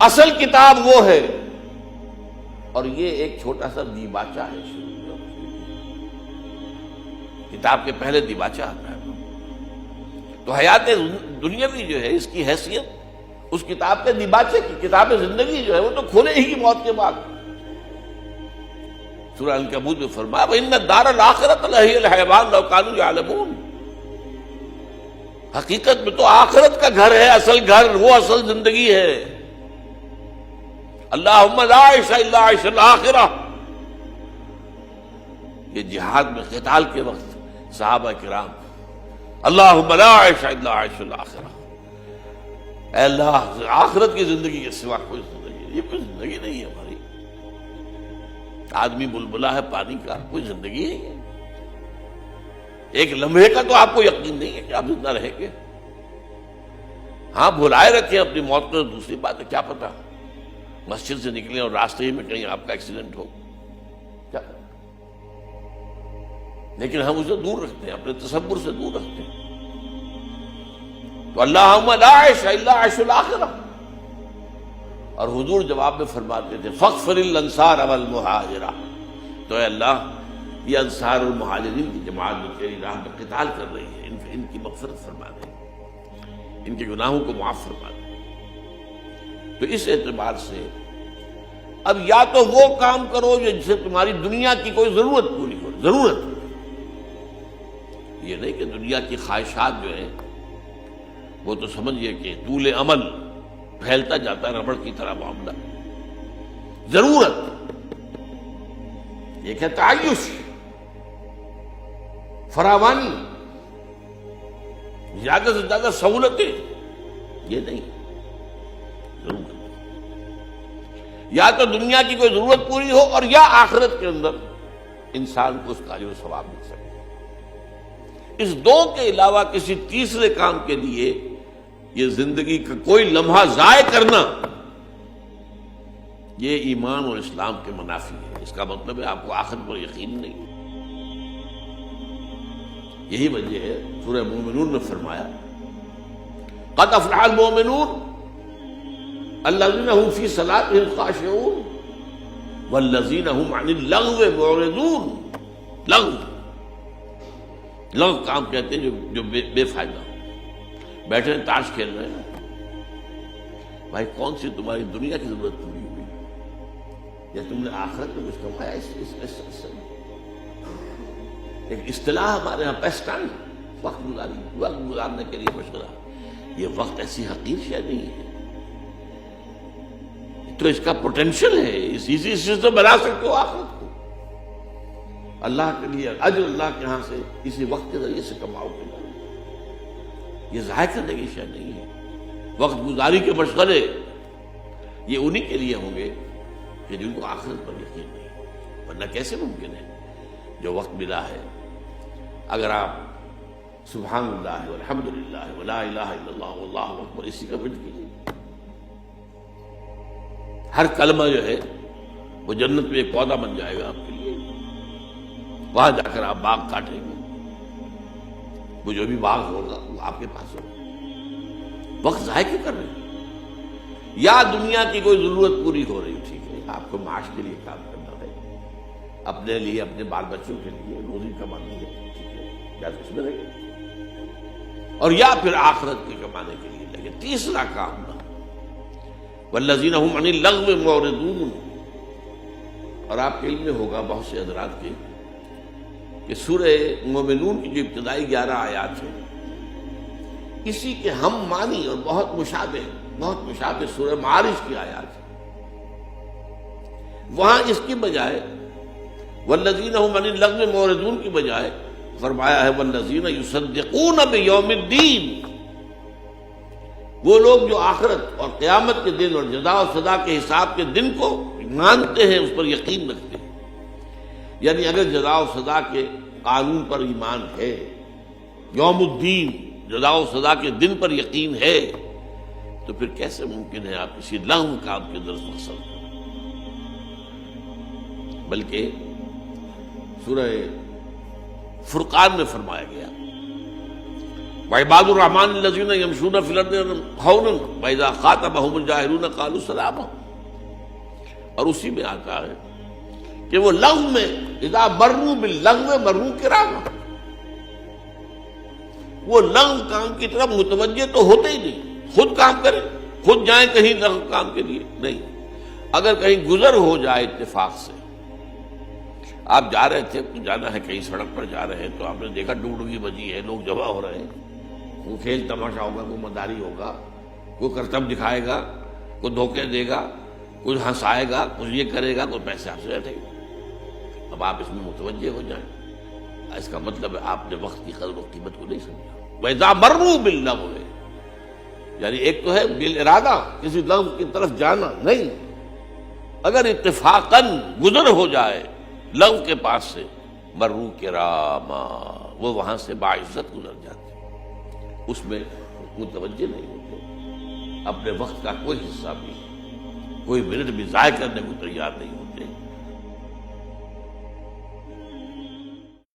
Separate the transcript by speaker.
Speaker 1: اصل کتاب وہ ہے، اور یہ ایک چھوٹا سا دیباچہ ہے شروع میں۔ کتاب کے پہلے دیباچہ آتا ہے۔ تو حیات دنیاوی جو ہے اس کی حیثیت اس کتاب کے دیباچے کی، کتاب زندگی جو ہے وہ تو کھولے ہی کی موت کے بعد۔ سورہ عنکبوت میں فرمایا وَإِنَّ الدَّارَ الْآخِرَةَ لَهِيَ الْحَيَوَانُ لَوْ كَانُوا يَعْلَمُونَ، حقیقت میں تو آخرت کا گھر ہے، اصل گھر، وہ اصل زندگی ہے۔ اللہم لا عیش الا عیش الآخرہ، یہ جہاد میں قتال کے وقت صحابہ کرام اللہم لا عیش الا عیش الآخرہ، اے اللہ آخرت کی زندگی کے سوا کوئی زندگی نہیں، یہ کوئی زندگی نہیں ہے ہماری۔ آدمی بلبلا ہے پانی کا، کوئی زندگی ہے یہ؟ ایک لمحے کا تو آپ کو یقین نہیں ہے کہ آپ زندہ رہیں گے۔ ہاں بھلائے رکھیں اپنی موت کو، دوسری بات ہے، کیا پتا مسجد سے نکلیں اور راستے ہی میں کہیں آپ کا ایکسیڈنٹ ہو، کیا پتا؟ لیکن ہم اسے دور رکھتے ہیں، اپنے تصور سے دور رکھتے ہیں۔ تو اللہم لا عیش الا عیش الآخرہ، اور حضور جواب میں فرماتے تھے فاغفر الانصار والمہاجرہ، تو اے اللہ یہ انصار اور مہاجرین کی جماعت جو تیری راہ میں قتال کر رہی ہے، ان کی مغفرت فرما دے، ان کے گناہوں کو معاف فرما دے۔ تو اس اعتبار سے اب یا تو وہ کام کرو جن سے تمہاری دنیا کی کوئی ضرورت پوری ہو، ضرورت، یہ نہیں کہ دنیا کی خواہشات جو ہیں وہ تو سمجھئے کہ طول عمل پھیلتا جاتا ہے ربڑ کی طرح معاملہ۔ ضرورت ایک ہے تعیش، فراوانی، زیادہ سے زیادہ سہولتیں، یہ نہیں، ضرورت یا تو دنیا کی کوئی ضرورت پوری ہو، اور یا آخرت کے اندر انسان کو اس کا اجر و ثواب مل سکے۔ اس دو کے علاوہ کسی تیسرے کام کے لیے یہ زندگی کا کوئی لمحہ ضائع کرنا، یہ ایمان اور اسلام کے منافی ہے۔ اس کا مطلب ہے آپ کو آخرت پر یقین نہیں۔ یہی وجہ ہے سورہ مومنون میں فرمایا قد افلح المؤمنون الذین هم فی صلاتهم خاشعون والذین هم عن اللغو معرضون۔ لغو کام کہتے ہیں جو بے فائدہ ہو، بیٹھے تاش کھیل رہے ہیں، بھائی کون سی تمہاری دنیا کی ضرورت پوری ہوئی یا تم نے آخرت میں کچھ کمایا؟ اس ایک اصطلاح ہمارے یہاں پیسٹائم، وقت گزارنے کے لیے مشغلہ، یہ وقت ایسی حقیر شے نہیں ہے، تو اس کا پوٹینشل ہے، اسی سے تو بنا سکتے ہو آخرت کو اللہ کے لیے، اجر اللہ کے ہاں سے اسی وقت کے ذریعے سے کماؤ گے، یہ ضائع کرنے کی شے نہیں ہے۔ وقت گزاری کے مشغلے یہ انہی کے لیے ہوں گے کہ جن کو آخرت پر یقین نہیں، ورنہ کیسے ممکن ہے جو وقت ملا ہے اگر آپ سبحان اللہ والحمدللہ ولا الہ الا اللہ واللہ اکبر اسی کا فکر کیجیے، ہر کلمہ جو ہے وہ جنت میں ایک پودا بن جائے گا آپ کے لیے، وہاں جا کر آپ باغ کاٹیں گے، وہ جو بھی باغ ہوگا وہ آپ کے پاس ہوگا۔ وقت ضائع کیوں کر رہے ہیں؟ یا دنیا کی کوئی ضرورت پوری ہو رہی، ٹھیک ہے، آپ کو معاش کے لیے کام کرنا ہے، اپنے لیے، اپنے بال بچوں کے لیے روزی کمانی ہے، ٹھیک ہے، یا تو اس میں رہے، اور یا پھر آخرت کے کمانے کے لیے لگے۔ تیسرا کام نہ، والذین هم عن اللغو معرضون، اور آپ کے علم میں ہوگا بہت سے حضرات کے کہ سورہ مومنون کی جو ابتدائی 11 آیات ہیں اسی کے ہم معنی اور بہت مشابہ سورہ معارج کی آیات ہیں، وہاں اس کی بجائے والذین هم عن اللغو معرضون کی بجائے فرمایا ہے والذین یصدقون بیوم الدین، وہ لوگ جو آخرت اور قیامت کے دن اور جزا و سزا کے حساب کے دن کو مانتے ہیں، اس پر یقین رکھتے ہیں۔ یعنی اگر جزا و سزا کے قانون پر ایمان ہے، یوم الدین جزا و سزا کے دن پر یقین ہے، تو پھر کیسے ممکن ہے آپ کسی لغو کام کے اندر مقصد کریں؟ بلکہ سورہ فرقان میں فرمایا گیا وعباد الرحمن الذین یمشون فی الارض ہونا واذا خاطبهم الجاہلون قالوا سلاما. اور اسی میں آتا ہے کہ وہ لغو میں اذا مروا باللغو مروا کراما، وہ لغو کام کی طرف متوجہ تو ہوتے ہی نہیں، خود کام کریں، خود جائیں کہیں لغو کام کے لیے نہیں. اگر کہیں گزر ہو جائے اتفاق سے، آپ جا رہے تھے، جانا ہے کہیں سڑک پر جا رہے ہیں تو آپ نے دیکھا ڈوڈگی بجی ہے، لوگ جمع ہو رہے ہیں، کوئی کھیل تماشا ہوگا، کوئی مداری ہوگا، کوئی کرتب دکھائے گا، کوئی دھوکے دے گا، کوئی ہنسائے گا، کچھ یہ کرے گا، کوئی پیسے آپ سے بیٹھے گا. اب آپ اس میں متوجہ ہو جائیں، اس کا مطلب ہے آپ نے وقت کی قدر و قیمت کو نہیں سمجھا. وَإِذَا مَرُّوا بِاللَّغْوِ، یعنی ایک تو ہے بالارادہ کسی لغو کی طرف جانا نہیں، اگر اتفاقاً گزر ہو جائے لغو کے پاس سے، مروا کراما، وہ وہاں سے باعزت گزر جاتے، اس میں متوجہ نہیں ہوتے، اپنے وقت کا کوئی حصہ بھی، کوئی منٹ بھی ضائع کرنے کو تیار نہیں ہوتے.